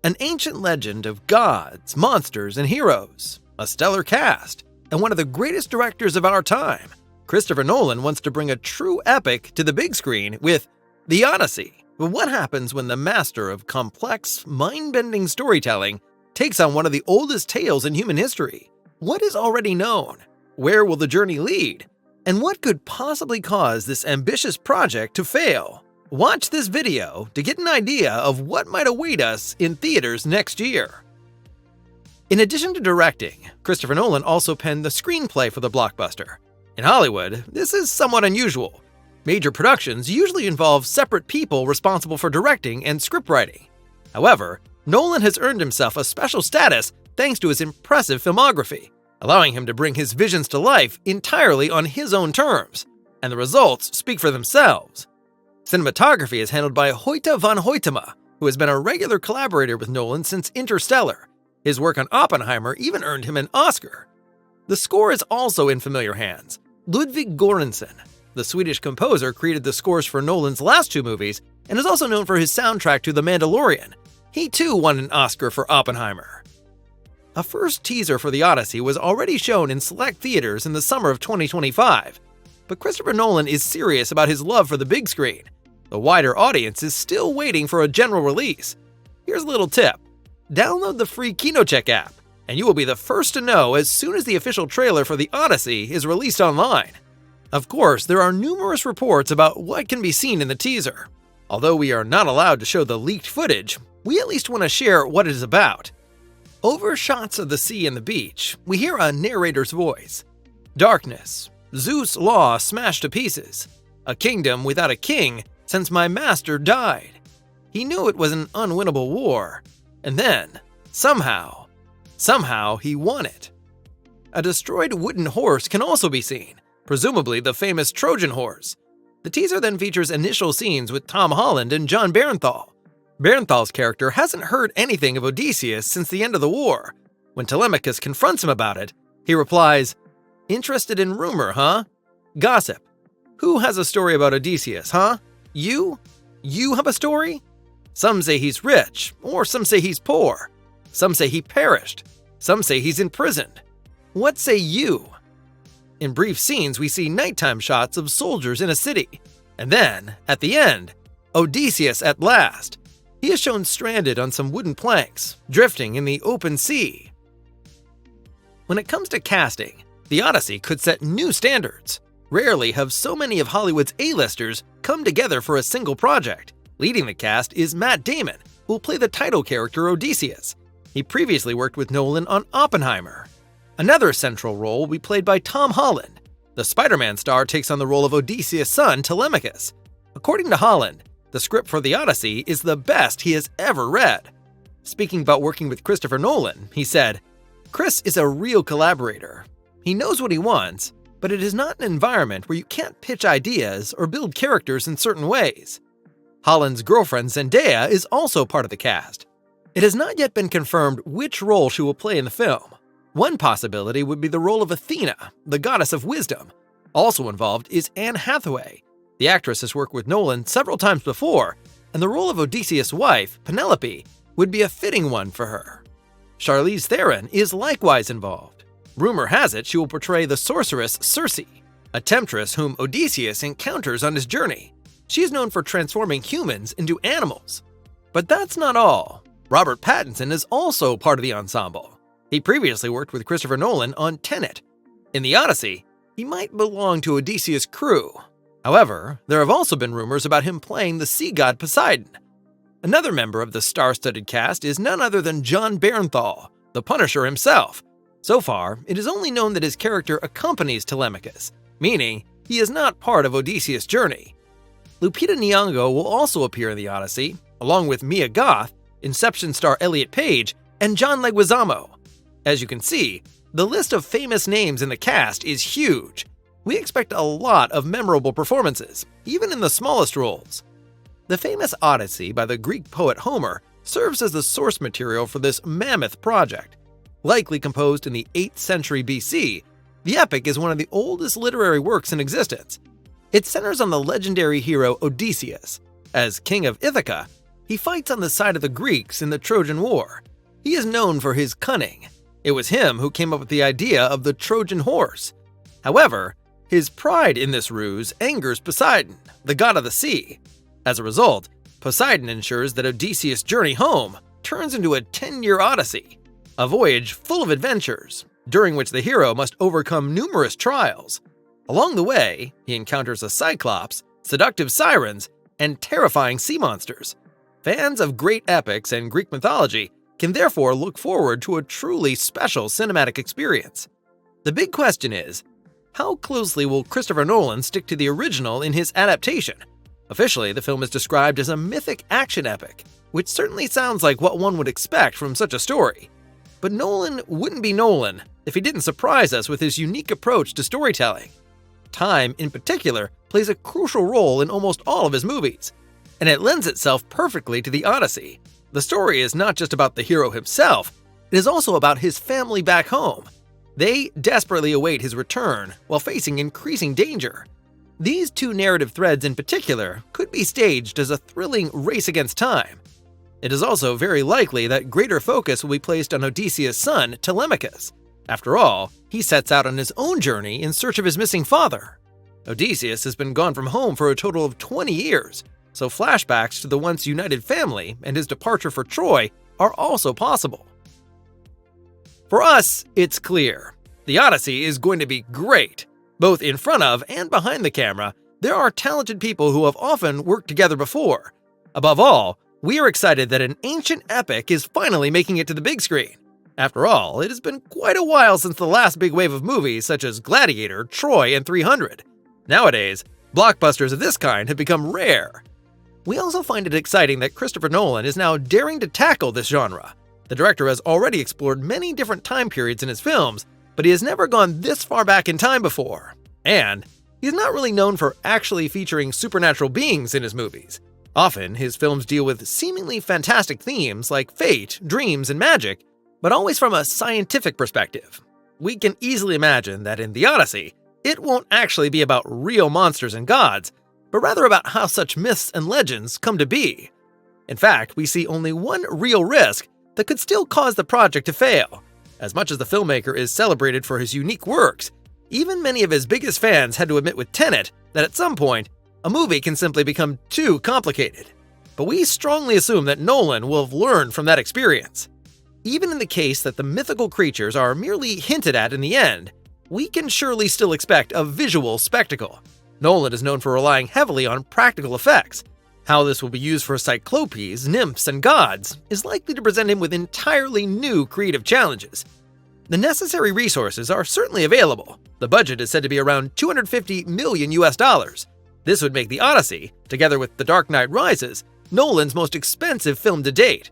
An ancient legend of gods, monsters, and heroes, a stellar cast, and one of the greatest directors of our time. Christopher Nolan wants to bring a true epic to the big screen with The Odyssey. But what happens when the master of complex, mind-bending storytelling takes on one of the oldest tales in human history? What is already known? Where will the journey lead? And what could possibly cause this ambitious project to fail? Watch this video to get an idea of what might await us in theaters next year. In addition to directing, Christopher Nolan also penned the screenplay for the blockbuster. In Hollywood, this is somewhat unusual. Major productions usually involve separate people responsible for directing and scriptwriting. However, Nolan has earned himself a special status thanks to his impressive filmography, allowing him to bring his visions to life entirely on his own terms, and the results speak for themselves. Cinematography is handled by Hoyte van Hoytema, who has been a regular collaborator with Nolan since Interstellar. His work on Oppenheimer even earned him an Oscar. The score is also in familiar hands. Ludwig Göransson, the Swedish composer, created the scores for Nolan's last two movies and is also known for his soundtrack to The Mandalorian. He too won an Oscar for Oppenheimer. A first teaser for The Odyssey was already shown in select theaters in the summer of 2025. But Christopher Nolan is serious about his love for the big screen. The wider audience is still waiting for a general release. Here's a little tip. Download the free KinoCheck app, and you will be the first to know as soon as the official trailer for The Odyssey is released online. Of course, there are numerous reports about what can be seen in the teaser. Although we are not allowed to show the leaked footage, we at least want to share what it is about. Over shots of the sea and the beach, we hear a narrator's voice. Darkness. Zeus' law smashed to pieces. A kingdom without a king since my master died. He knew it was an unwinnable war. And then, somehow he won it. A destroyed wooden horse can also be seen, presumably the famous Trojan horse. The teaser then features initial scenes with Tom Holland and Jon Bernthal. Bernthal's character hasn't heard anything of Odysseus since the end of the war. When Telemachus confronts him about it, he replies, "Interested in rumor, huh? Gossip. Who has a story about Odysseus, huh? You? You have a story? Some say he's rich, or some say he's poor. Some say he perished. Some say he's imprisoned. What say you?" In brief scenes, we see nighttime shots of soldiers in a city. And then, at the end, Odysseus at last. He is shown stranded on some wooden planks, drifting in the open sea. When it comes to casting, The Odyssey could set new standards. Rarely have so many of Hollywood's A-listers come together for a single project. Leading the cast is Matt Damon, who will play the title character Odysseus. He previously worked with Nolan on Oppenheimer. Another central role will be played by Tom Holland. The Spider-Man star takes on the role of Odysseus' son, Telemachus. According to Holland, the script for The Odyssey is the best he has ever read. Speaking about working with Christopher Nolan, he said, "Chris is a real collaborator. He knows what he wants, but it is not an environment where you can't pitch ideas or build characters in certain ways." Holland's girlfriend Zendaya is also part of the cast. It has not yet been confirmed which role she will play in the film. One possibility would be the role of Athena, the goddess of wisdom. Also involved is Anne Hathaway. The actress has worked with Nolan several times before, and the role of Odysseus' wife, Penelope, would be a fitting one for her. Charlize Theron is likewise involved. Rumor has it she will portray the sorceress Circe, a temptress whom Odysseus encounters on his journey. She is known for transforming humans into animals. But that's not all. Robert Pattinson is also part of the ensemble. He previously worked with Christopher Nolan on Tenet. In The Odyssey, he might belong to Odysseus' crew. However, there have also been rumors about him playing the sea god Poseidon. Another member of the star-studded cast is none other than Jon Bernthal, the Punisher himself. So far, it is only known that his character accompanies Telemachus, meaning he is not part of Odysseus' journey. Lupita Nyong'o will also appear in The Odyssey, along with Mia Goth, Inception star Elliot Page, and John Leguizamo. As you can see, the list of famous names in the cast is huge. We expect a lot of memorable performances, even in the smallest roles. The famous Odyssey by the Greek poet Homer serves as the source material for this mammoth project. Likely composed in the 8th century BC, the epic is one of the oldest literary works in existence. It centers on the legendary hero Odysseus. As king of Ithaca, he he fights on the side of the Greeks in the Trojan War. He is known for his cunning. It was him who came up with the idea of the Trojan horse. However, his pride in this ruse angers Poseidon, the god of the sea. As a result, Poseidon ensures that Odysseus' journey home turns into a 10-year Odyssey, a voyage full of adventures, during which the hero must overcome numerous trials. Along the way, he encounters a cyclops, seductive sirens, and terrifying sea monsters. Fans of great epics and Greek mythology can therefore look forward to a truly special cinematic experience. The big question is, how closely will Christopher Nolan stick to the original in his adaptation? Officially, the film is described as a mythic action epic, which certainly sounds like what one would expect from such a story. But Nolan wouldn't be Nolan if he didn't surprise us with his unique approach to storytelling. Time, in particular, plays a crucial role in almost all of his movies, and it lends itself perfectly to the Odyssey. The story is not just about the hero himself, it is also about his family back home. They desperately await his return while facing increasing danger. These two narrative threads in particular could be staged as a thrilling race against time. It is also very likely that greater focus will be placed on Odysseus' son, Telemachus. After all, he sets out on his own journey in search of his missing father. Odysseus has been gone from home for a total of 20 years, so flashbacks to the once united family and his departure for Troy are also possible. For us, it's clear. The Odyssey is going to be great. Both in front of and behind the camera, there are talented people who have often worked together before. Above all, we are excited that an ancient epic is finally making it to the big screen. After all, it has been quite a while since the last big wave of movies such as Gladiator, Troy, and 300. Nowadays, blockbusters of this kind have become rare. We also find it exciting that Christopher Nolan is now daring to tackle this genre. The director has already explored many different time periods in his films, but he has never gone this far back in time before. And he's not really known for actually featuring supernatural beings in his movies. Often, his films deal with seemingly fantastic themes like fate, dreams, and magic, but always from a scientific perspective. We can easily imagine that in the Odyssey, it won't actually be about real monsters and gods, but rather about how such myths and legends come to be. In fact, we see only one real risk that could still cause the project to fail. As much as the filmmaker is celebrated for his unique works, even many of his biggest fans had to admit with Tenet that at some point, a movie can simply become too complicated. But we strongly assume that Nolan will have learned from that experience. Even in the case that the mythical creatures are merely hinted at in the end, we can surely still expect a visual spectacle. Nolan is known for relying heavily on practical effects. How this will be used for cyclopes, nymphs, and gods is likely to present him with entirely new creative challenges. The necessary resources are certainly available. The budget is said to be around $250 million. This would make The Odyssey, together with The Dark Knight Rises, Nolan's most expensive film to date.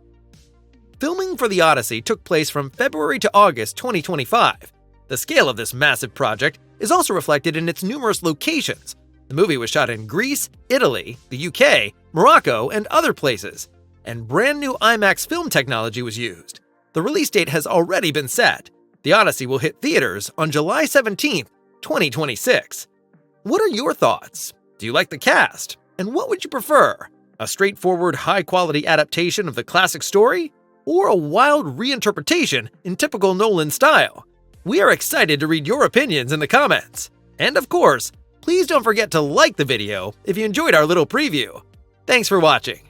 Filming for The Odyssey took place from February to August 2025. The scale of this massive project is also reflected in its numerous locations. The movie was shot in Greece, Italy, the UK, Morocco, and other places, and brand new IMAX film technology was used. The release date has already been set. The Odyssey will hit theaters on July 17, 2026. What are your thoughts? Do you like the cast? And what would you prefer? A straightforward, high-quality adaptation of the classic story? Or a wild reinterpretation in typical Nolan style? We are excited to read your opinions in the comments. And of course, please don't forget to like the video if you enjoyed our little preview. Thanks for watching.